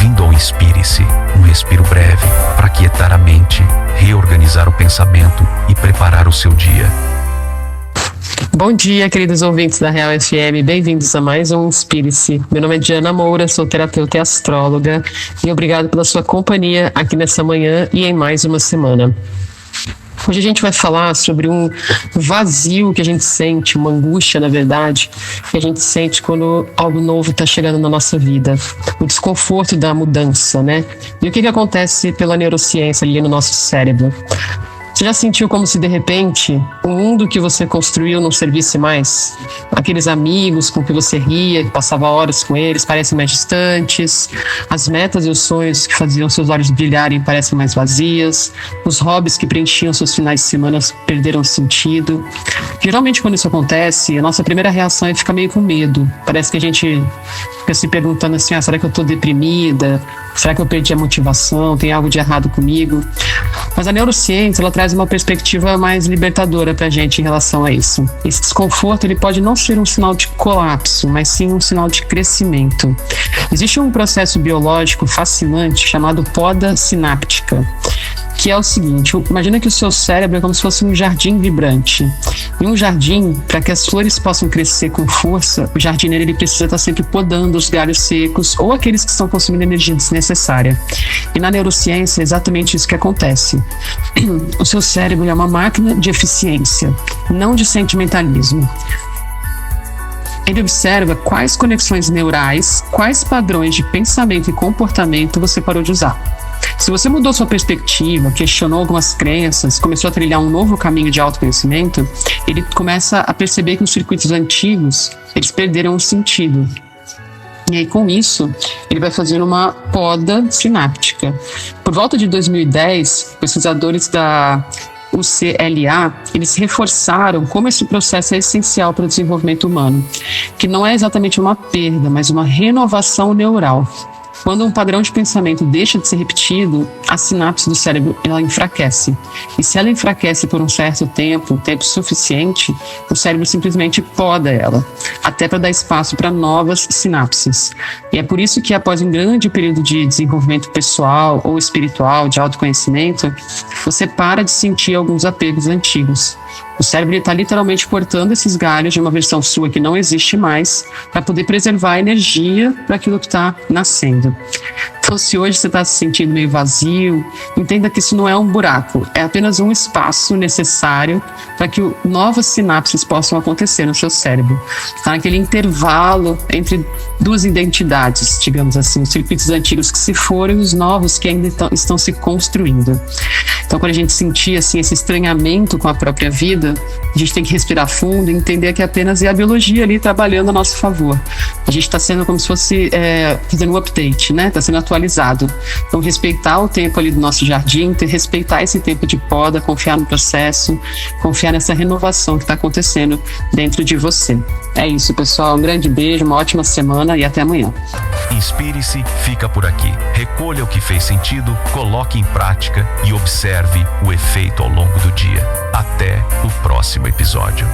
Bem-vindo ao Inspire-se, um respiro breve para aquietar a mente, reorganizar o pensamento e preparar o seu dia. Bom dia, queridos ouvintes da Real FM, bem-vindos a mais um Inspire-se. Meu nome é Diana Moura, sou terapeuta e astróloga e obrigado pela sua companhia aqui nessa manhã e em mais uma semana. Hoje a gente vai falar sobre um vazio que a gente sente, uma angústia, na verdade, que a gente sente quando algo novo está chegando na nossa vida. O desconforto da mudança, né? E o que acontece pela neurociência ali no nosso cérebro? Você já sentiu como se, de repente, o mundo que você construiu não servisse mais? Aqueles amigos com que você ria, que passava horas com eles, parecem mais distantes. As metas e os sonhos que faziam seus olhos brilharem parecem mais vazias. Os hobbies que preenchiam seus finais de semana perderam sentido. Geralmente, quando isso acontece, a nossa primeira reação é ficar meio com medo. Parece que a gente fica se perguntando assim, será que eu estou deprimida? Será que eu perdi a motivação? Tem algo de errado comigo? Mas a neurociência, ela traz uma perspectiva mais libertadora pra gente em relação a isso. Esse desconforto, ele pode não ser um sinal de colapso, mas sim um sinal de crescimento. Existe um processo biológico fascinante chamado poda sináptica, que é o seguinte: imagina que o seu cérebro é como se fosse um jardim vibrante. Em um jardim, para que as flores possam crescer com força, o jardineiro ele precisa estar sempre podando os galhos secos ou aqueles que estão consumindo energia desnecessária. E na neurociência é exatamente isso que acontece. O seu cérebro é uma máquina de eficiência, não de sentimentalismo. Ele observa quais conexões neurais, quais padrões de pensamento e comportamento você parou de usar. Se você mudou sua perspectiva, questionou algumas crenças, começou a trilhar um novo caminho de autoconhecimento, ele começa a perceber que os circuitos antigos, eles perderam o sentido. E aí, com isso, ele vai fazer uma poda sináptica. Por volta de 2010, pesquisadores da UCLA, eles reforçaram como esse processo é essencial para o desenvolvimento humano, que não é exatamente uma perda, mas uma renovação neural. Quando um padrão de pensamento deixa de ser repetido, a sinapse do cérebro ela enfraquece. E se ela enfraquece por um certo tempo, tempo suficiente, o cérebro simplesmente poda ela, até para dar espaço para novas sinapses. E é por isso que após um grande período de desenvolvimento pessoal ou espiritual, de autoconhecimento, você para de sentir alguns apegos antigos. O cérebro está literalmente cortando esses galhos de uma versão sua que não existe mais para poder preservar a energia para aquilo que está nascendo. Então, se hoje você está se sentindo meio vazio, entenda que isso não é um buraco, é apenas um espaço necessário para que novas sinapses possam acontecer no seu cérebro. Está naquele intervalo entre duas identidades, digamos assim, os circuitos antigos que se foram e os novos que ainda estão se construindo. Então, quando a gente sentir assim, esse estranhamento com a própria vida, a gente tem que respirar fundo e entender que apenas é a biologia ali trabalhando a nosso favor. A gente está sendo como se fosse fazendo um update, né? Está sendo atualizado. Então, respeitar o tempo ali do nosso jardim, respeitar esse tempo de poda, confiar no processo, confiar nessa renovação que está acontecendo dentro de você. É isso, pessoal. Um grande beijo, uma ótima semana e até amanhã. Inspire-se, fica por aqui. Recolha o que fez sentido, coloque em prática e observe o efeito ao longo do dia. Até o próximo episódio.